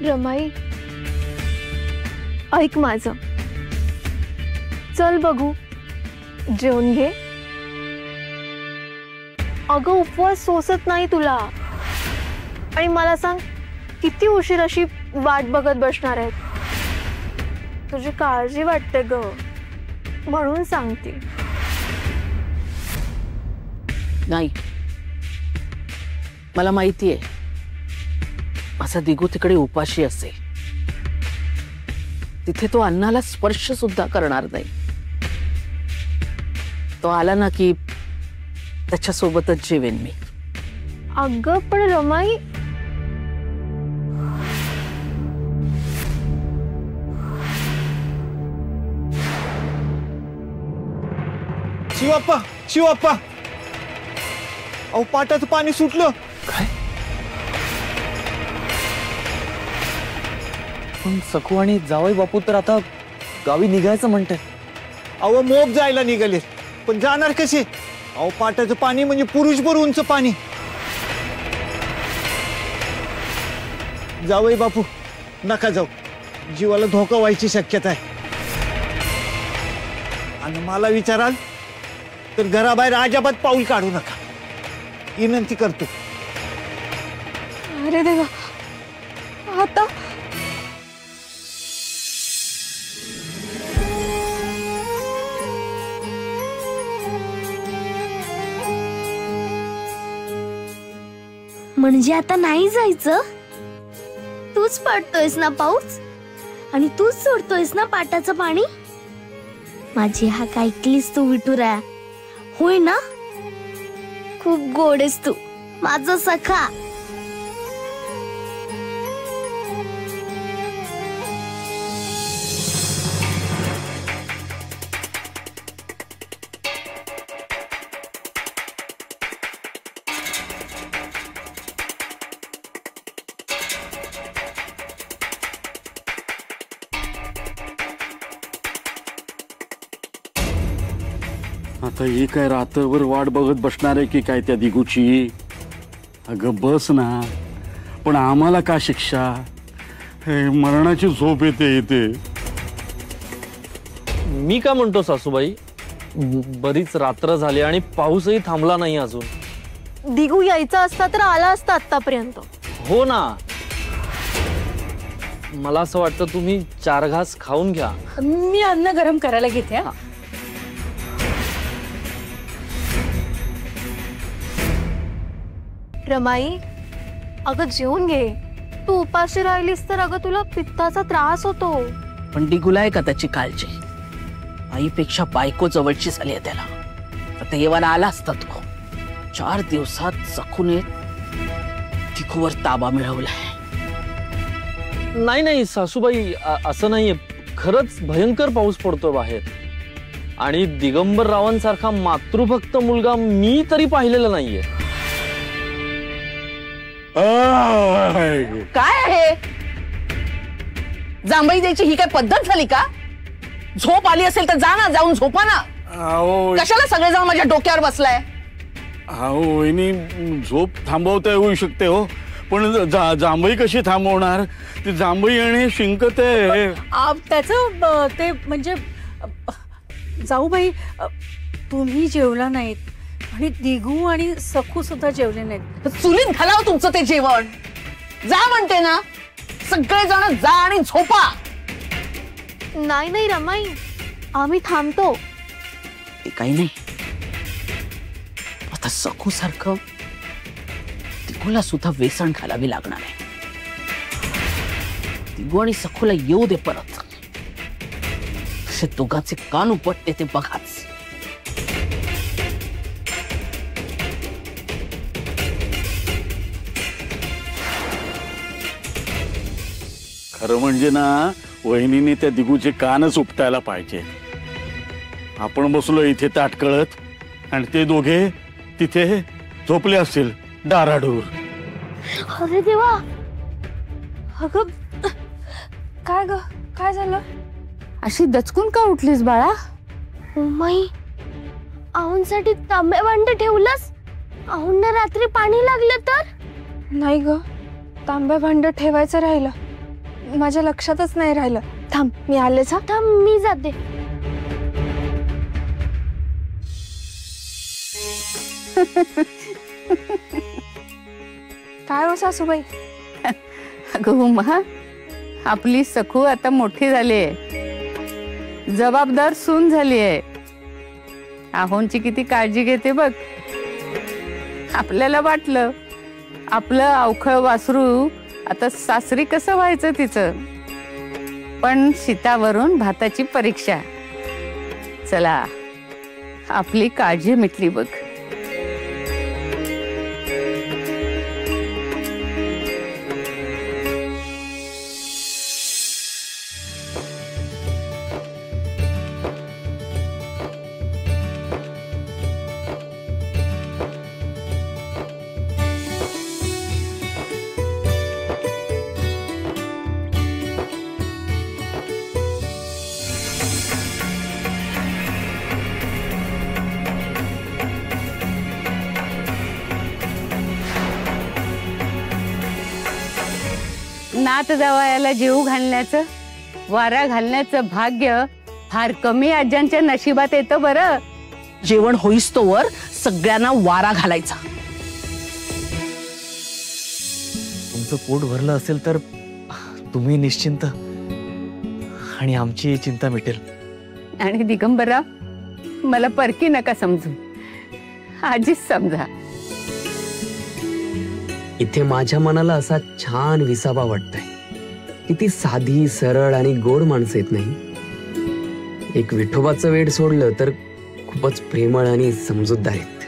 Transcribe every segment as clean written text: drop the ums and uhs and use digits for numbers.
रमाई ऐक माझं, चल बघू जेवून घे। अगं उपवास सोसत नाही तुला, आणि मला सांग किती उशीर अशी वाट बघत बसणार आहेत? तुझी काळजी वाटते ग, म्हणून सांगते। नाही, मला माहितीये माझा दिगू तिकडे उपाशी असेल, तिथे तो अन्नाला स्पर्श सुद्धा करणार नाही। तो आला ना की त्याच्या सोबतच जेवेन मी। अगं पण रमाई, शिवाप्पा शिवाप्पा, अहो पाटाचं पाणी सुटलं। काय? पण सखू आणि जावई बापू तर आता गावी निघायचं म्हणते। अहो मोप जायला निघाले, पण जाणार कसे? अहो पाटाचं पाणी म्हणजे पुरुषभर उंच पाणी। जावई बापू नका जाऊ, जीवाला धोका व्हायची शक्यता आहे। आणि मला विचाराल तर घराबाहेर अजिबात पाऊल काढू नका, विनंती करतो। अरे देवा, आता म्हणजे आता नाही जायचं? तूच पडतोयस ना पाऊस, आणि तूच सोडतोयस ना पाटाचं पाणी? माझी हाक ऐकलीस तू विठुराया, होय ना? खूप गोड आहेस तू माझा सखा। आता ही काय रात्रभर वाट बघत बसणार आहे की काय त्या दिगूची? अगं बस ना, पण आम्हाला का शिक्षा? मरणाची झोप येते इथे। मी का म्हणतो सासूबाई, बरीच रात्र झाली आणि पाऊसही थांबला नाही अजून। दिगू यायचा असता तर आला असता आतापर्यंत। हो ना, मला असं वाटतं तुम्ही 4 घास खाऊन घ्या। मी अन्न गरम करायला घेते। हा, रमाई अगं जेवून घे, तू उपाशी राहिलीस तर अगं तुला पित्ताचा त्रास होतो। पण दिगूला आहे का त्याची काळजी? आईपेक्षा बायको जवळची झाली आहे त्याला। आता येवाना आला असता तो। 4 दिवसात सखूने दिगूवर ताबा मिळवलाय। नाही नाही सासूबाई, असं नाहीये, खरंच भयंकर पाऊस पडतोय बाहेर, आणि दिगंबर रावांसारखा मातृभक्त मुलगा मी तरी पाहिलेला नाहीये। काय आहे? जांभई द्यायची ही काय पद्धत झाली का? झोप आली असेल तर जा ना, जाऊन झोपा ना। कशाला सगळेजण माझ्या डोक्यावर बसलाय? अहो वहिनी, झोप थांबवता येऊ शकते हो, पण जांभई कशी थांबवणार? ती जांभई आणि शिंकत आहे। त्याचं ते म्हणजे जाऊबाई, तुम्ही जेवला नाहीत आणि दिगू आणि सखू सुद्धा जेवले नाहीत। चुलीत घालावं तुमचं ते जेवण। जा म्हणते ना, सगळेजण जा आणि झोपा। नाही नाही रमाई, आम्ही थांबतो। ते काही नाही, आता सखू सारखं दिगूला सुद्धा वेसण घालावी लागणार आहे। दिगू आणि सखूला येऊ दे परत, तसे दोघांचे कान उपटते ते बघाच। खरं म्हणजे ना, वहिनीने त्या दिगूचे कानच उपटायला पाहिजे। आपण बसलो इथे ताटकळत, आणि ते दोघे तिथे झोपले असतील डाराडूर। अरे देवा, अगं काय ग, काय झालं? अशी दचकून का उठलीस बाळा? उमाई, आऊंसाठी तांबे भांड ठेवलंस? आऊंना रात्री पाणी लागलं तर? नाही ग, तांब्या भांड ठेवायचं राहिलं। माझ्या लक्षातच नाही राहिलं. थांब मी आलेच. हा थांब मी जाते. काय हो सासूबाई? अगं उमा, आपली सखू आता मोठी झाली आहे, जबाबदार सून झाली आहे. आहोंची किती काळजी घेते बघ. आपल्याला वाटलं आपलं अवखळ वासरू आता सासरी कसं व्हायचं तिचं, पण शीतावरून भाताची परीक्षा. चला, आपली काळजी मिटली बघ. नात जावयाला जीव घालण्याचं, वारा घालण्याचं भाग्य फार कमी आज्यांच्या नशिबात येतं बरं. जेवण होईस्तोवर सगळ्यांना वारा घालायचा. तुमचं पोट भरलं असेल तर तुम्ही निश्चिंत आणि आमची चिंता मिटेल. आणि दिगंबरराव, मला परकी नका समजू, आजीच समजा. इथे माझ्या मनाला असा छान विसावा वाटतंय. किती साधी, सरळ आणि गोड माणसं आहेत नाही. एक विठोबाचं वेड सोडलं तर खूपच प्रेमळ आणि समजूतदार आहेत.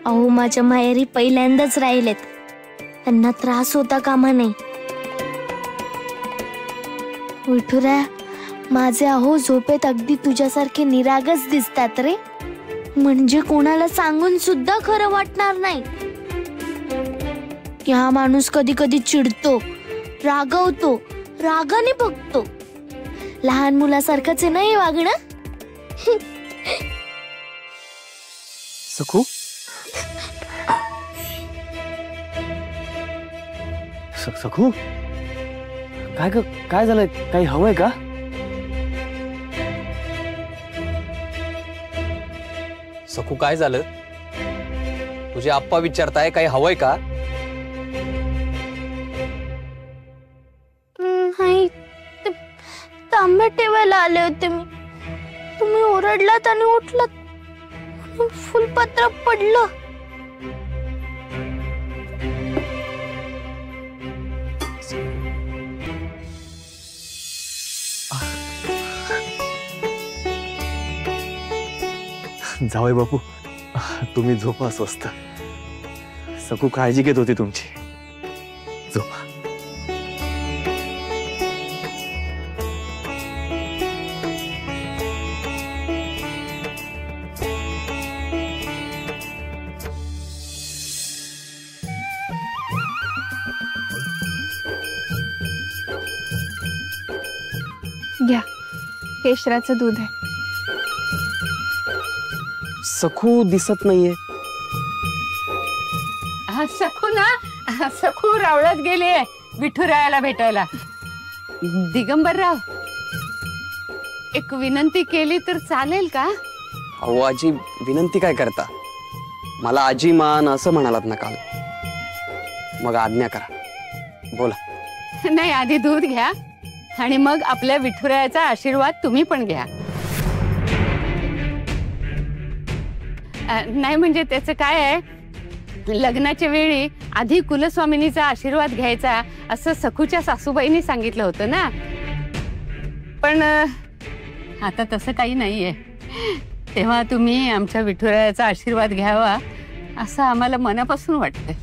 अहो, माझ्या माहेरी पहिल्यांदाच राहिलेत, त्यांना त्रास होता कामा नाही. विठुराया, माझे अहो झोपेत अगदी तुझ्यासारखे निरागस दिसतात रे. म्हणजे कोणाला सांगून सुद्धा खरं वाटणार नाही. हा माणूस कधी कधी चिडतो, रागवतो, रागाने बघतो. लहान मुलासारखंच आहे ना हे वागणं. सखू, सखू, काय झालंय? काही हवंय का? सखू, काय झालं? तुझे आप्पा विचारताय काही हवंय का? नाही, तांबे ठेवायला आले होते मी. तुम्ही ओरडलात आणि उठलात, फुलपत्र पडलं. जावई बापू, तुम्ही झोपा स्वस्त. सखू काळजी घेत होती तुमची. झोपा. घ्या, केशराचं दूध आहे. सखू दिसत नाहीये. सखू ना, सखू रावळत गेले विठुरायाला भेटायला. दिगंबरराव, एक विनंती केली तर चालेल का? अहो आजी, विनंती काय करता? मला आजी मान असं म्हणालात ना काल. मग आज्ञा करा, बोला. नाही, आधी दूध घ्या आणि मग आपल्या विठुरायाचा आशीर्वाद तुम्ही पण घ्या. नाही म्हणजे त्याचं काय आहे, लग्नाच्या वेळी आधी कुलस्वामिनीचा आशीर्वाद घ्यायचा असं सखूच्या सासूबाईंनी सांगितलं होतं ना. पण आता तसं काही नाहीये. तेव्हा तुम्ही आमच्या विठुरायाचा आशीर्वाद घ्यावा असं आम्हाला मनापासून वाटतंय.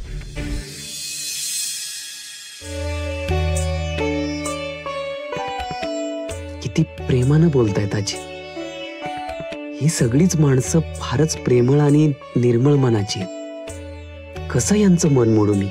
किती प्रेमानं बोलतायत आजी. ही सगळीच माणसं फारच प्रेमळ आणि निर्मळ मनाची आहेत. कसं यांचं मन मोडू मी?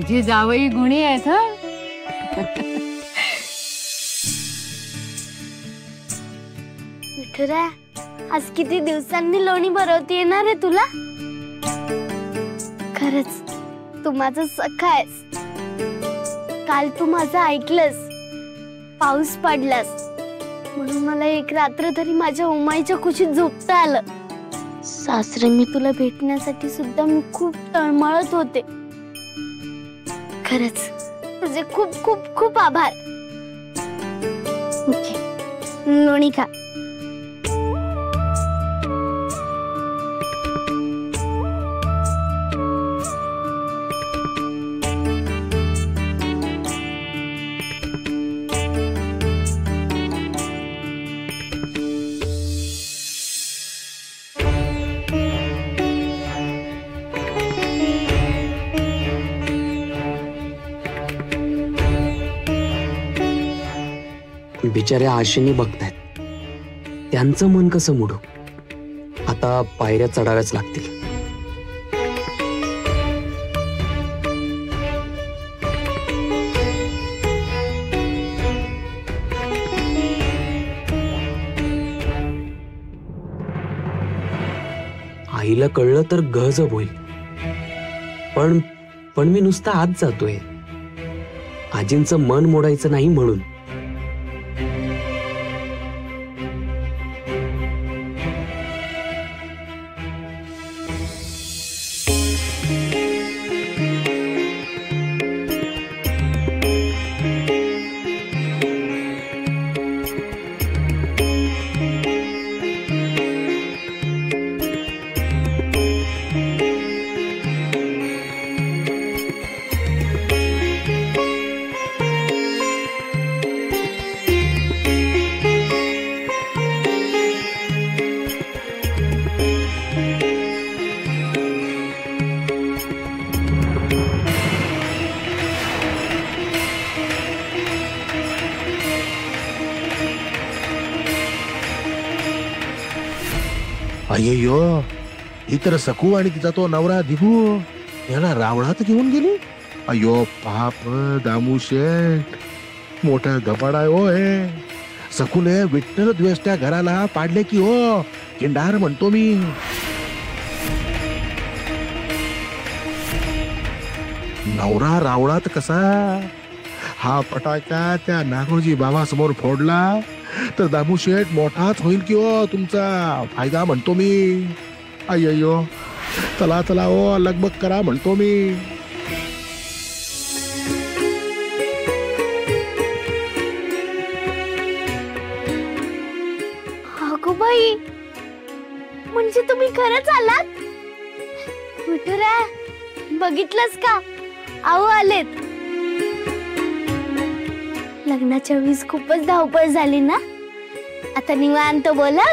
तुझे जावई गुणी आहेत ह. विठुरा, आज किती दिवसांनी लोणी भरवती येणार आहे तुला. खरंच तू माझा सखा आहेस. काल तू माझं ऐकलंस, पाऊस पडलास म्हणून मला एक रात्र तरी माझ्या उमाईच्या कुशीत झोपता आलं. सासरे, मी तुला भेटण्यासाठी सुद्धा मी खूप तळमळत होते. खरंच तुझे खूप खूप खूप आभार. लोणी खा. बिचाऱ्या आशेने बघतायत, त्यांचं मन कसं मोडू. आता पायऱ्या चढाव्याच लागतील. आईला कळलं तर गजब होईल. पण मी नुसता आत जातोय, आजींचं मन मोडायचं नाही म्हणून. अय्यो, ही तर सकू आणि तिचा तो नवरा दिगू याला रावणात घेऊन गेली. अयो पाप दामू शेठ, मोठा गबाड आहे हो हे. सकूने विठ्ठल द्वेष्टया घराला पाडले की हो, किंडार म्हणतो मी. नवरा रावणात कसा, हा फटाका त्या नागोजी बाबासमोर फोडला तर दामू शेठ मोठाच होईल की हो तुमचा फायदा म्हणतो मी. अय्यो, चला चला हो, लगबग करा म्हणतो मी. अगो बाई, म्हणजे तुम्ही खरंच आलात. विठुरा, बघितलंस का, आहो आलेत. लग्नाच्या वेळेस खूपच धावपळ झाली ना, आता निवांत बोला.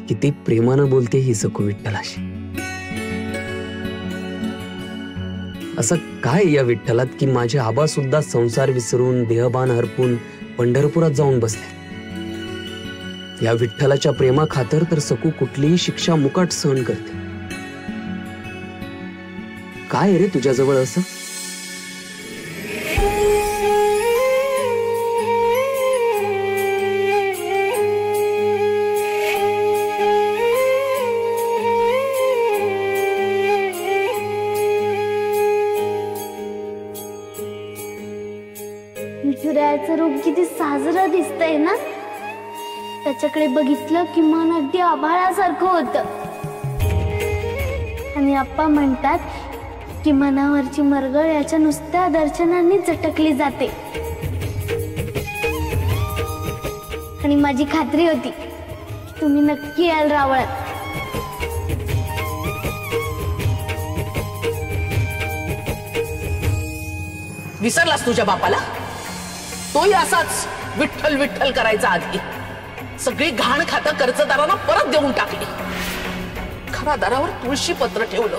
किती प्रेमानं बोलते ही सकू विठ्ठलाशी. असं काय या विठ्ठलात की माझे आबा सुद्धा संसार विसरून देहभान हरपून पंढरपुरात जाऊन बसले. या विठ्ठलाच्या प्रेमा खातर तर सकू कुठलीही शिक्षा मुकाट सहन करते. काय रे तुझ्याजवळ असं? विठुरायाचं रूप किती साजरं दिसतंय ना. त्याच्याकडे बघितलं की मन अगदी आभाळासारखं होतं. आणि आप्पा म्हणतात की मनावरची मरगळ याच्या नुसत्या दर्शनाने झटकली जाते. आणि माझी खात्री होती तुम्ही नक्की याल रावळात. विसरलास तुझ्या बापाला? तोही असाच विठ्ठल विठ्ठल करायचा. आधी सगळी घाण खातं कर्जदारांना परत देऊन टाकली. घरादारावर तुळशी पत्र ठेवलं.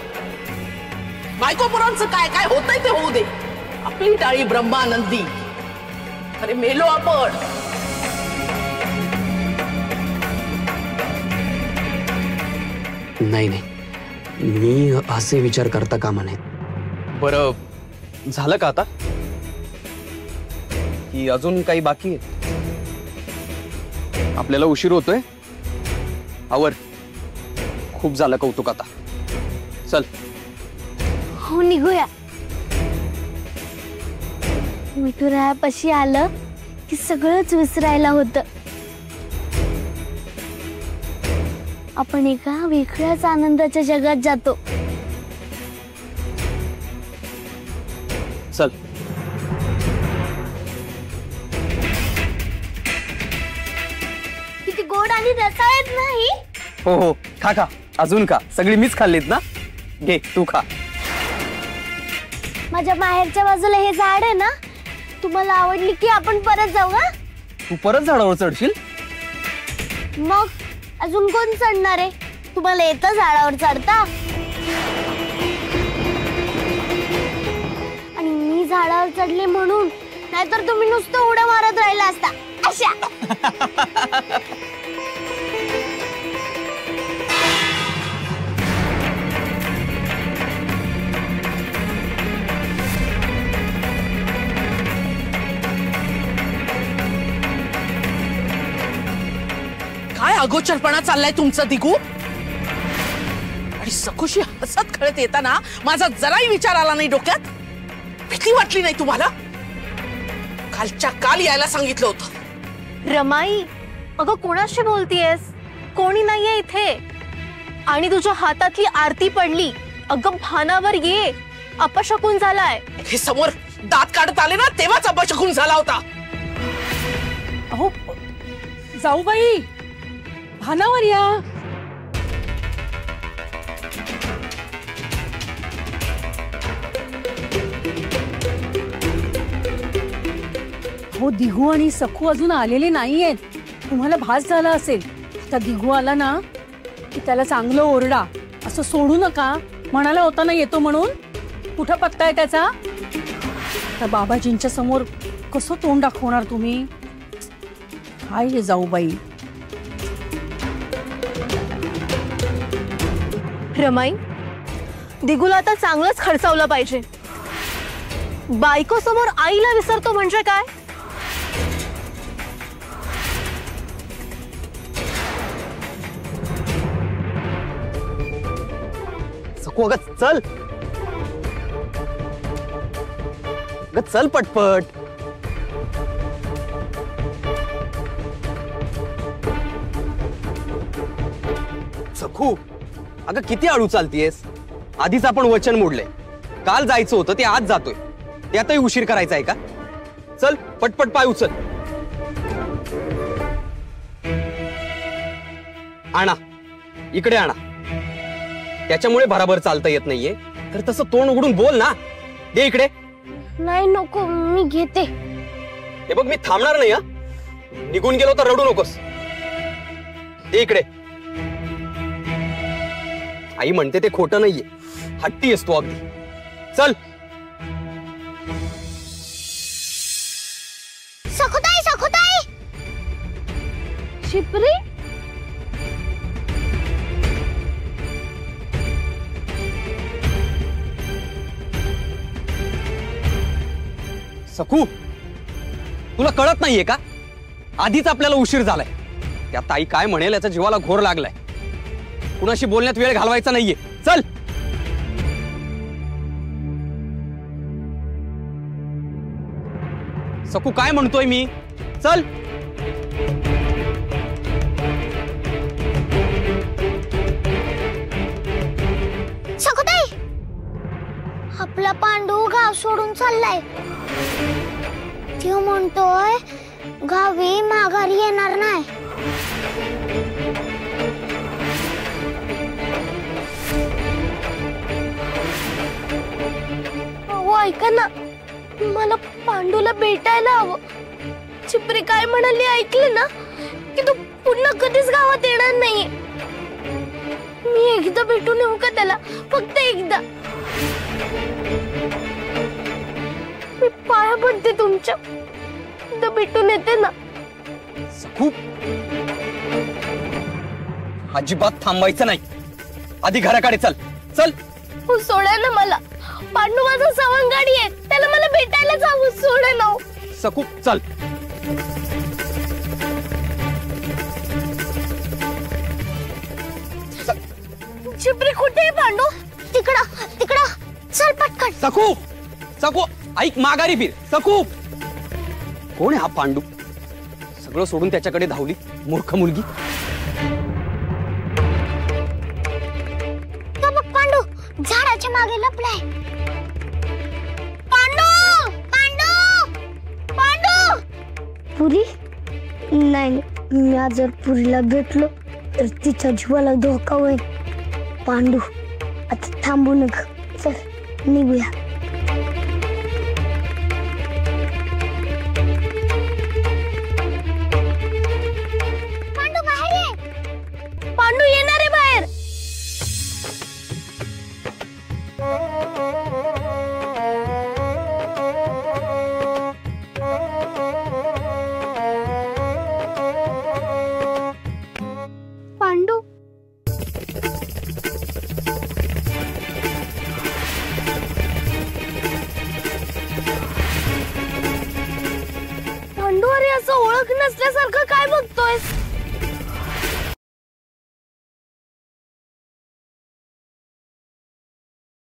बायकोपुरांचं काय काय होतंय ते होऊ दे, आपली टाळी ब्रह्मानंदी. अरे मेलो आपण. नाही नाही, मी असे विचार करता कामा नाहीत. बरं झालं का आता, की अजून काही बाकी आहे? आपल्याला उशीर होतोय. आवर, खूप झालं कौतुक आता. चल. हो निघूया. विठुरायापाशी आलं की सगळंच विसरायला होतं. आपण एका वेगळ्याच आनंदाच्या जगात जातो. चल. किती गोड आणि रसाळत नाही. हो हो, खा खा, अजून खा. सगळी मीच खाल्लीत ना, घे तू खा. माझ्या माहेरच्या बाजूला हे झाड आहे ना, तुम्हाला आवडली की आपण परत जाऊ. हा, तू परत झाडावर चढशील? मग अजून कोण चढणार आहे? तुम्हाला येतं झाडावर चढता? आणि मी झाडावर चढले म्हणून, नाहीतर तुम्ही नुसतं उड्या मारत राहिला असता अशा. काय अगोचरपणा चाललाय तुमचं दिगू? आणि सखूशी हसत खेळत येताना माझा जराही विचार आला नाही डोक्यात? भीती वाटली नाही तुम्हाला? कालच्या काल यायला सांगितलं होतं. रमाई, अगं कोणाशी बोलतीयस? कोणी नाहीये इथे. आणि तुझ्या हातातली आरती पडली. अगं भानावर ये, अपशकुन झालाय. हे समोर दात काढत आले ना, तेव्हाच अपशकुन झाला होता. अहो जाऊबाई, भानावर या. हो, दिगू आणि सखू अजून आलेले नाहीयेत. तुम्हाला भास झाला असेल. आता दिगू आला ना की त्याला चांगलं ओरडा. असं सोडू नका. म्हणाला होता ना येतो म्हणून. कुठं पत्ता आहे त्याचा? तर बाबाजींच्या समोर कसं तोंड दाखवणार तुम्ही? काय हे जाऊबाई. रमाई, दिगूला आता चांगलंच खडसावलं पाहिजे. बायको समोर आईला विसरतो म्हणजे काय? सकू, अगं चल. अगं चल पटपट. सखू, अगं किती हळू चालतीयस? आधीच आपण वचन मोडलंय. काल जायचं होतं ते आज जातोय. त्यातही उशीर करायचा आहे का? चल पटपट पाय उचल. आणा, इकडे आणा. त्याच्यामुळे भराभर चालता येत नाहीये, तर तसं तोंड उघडून बोल ना. दे इकडे. नाही नको, मी घेते. हे बघ, मी थांबणार नाही. हा, निघून गेलो तर रडू नकोस. दे इकडे. आई म्हणते ते खोटं नाहीये. हट्टी असतो अगदी. चल. सखुताई, सखुताई. शिपरी, सकू, तुला कळत नाहीये का? आधीच आपल्याला उशीर झालाय. त्या ताई काय म्हणेल याचा जीवाला घोर लागलाय. कुणाशी बोलण्यात वेळ घालवायचा नाहीये. चल. सकू, काय म्हणतोय मी? चल. सखुताई, आपला पांडू गाव सोडून चाललाय. तो म्हणतोय गावी माघारी येणार नाही. ऐका ना, मला पांडूला भेटायला हवं. चिपरी काय म्हणाली ऐकलं ना, की तू पुन्हा कधीच गावात येणार नाहीये. मी एकदा भेटून येऊ का त्याला? फक्त एकदा. मी पाया पडते तुमच्या. एकदा भेटून येते ना. सखू, अजिबात थांबायचं नाही. आधी घराकडे चल चल. हो सोडा ना मला. पांडू माझा सवंगाडी आहे, त्याला मला भेटायला जाऊ. सोडा ना. सकू चल. चिपरी कुठे आहे पांडू? तिकडं तिकडं. चल पटकन. सकू सकू ऐक, माघारी फिर. सकू कोण आहे हा पांडू? सगळं सोडून त्याच्याकडे धावली मूर्ख मुलगी. पांडू झाडाच्या मागे लपलाय. पांडू पांडू पांडू. पुरी नाही, मी आज जर पुरीला भेटलो तर तिच्या जीवाला धोका होईल. पांडू आता थांबू नका, चल निघूया.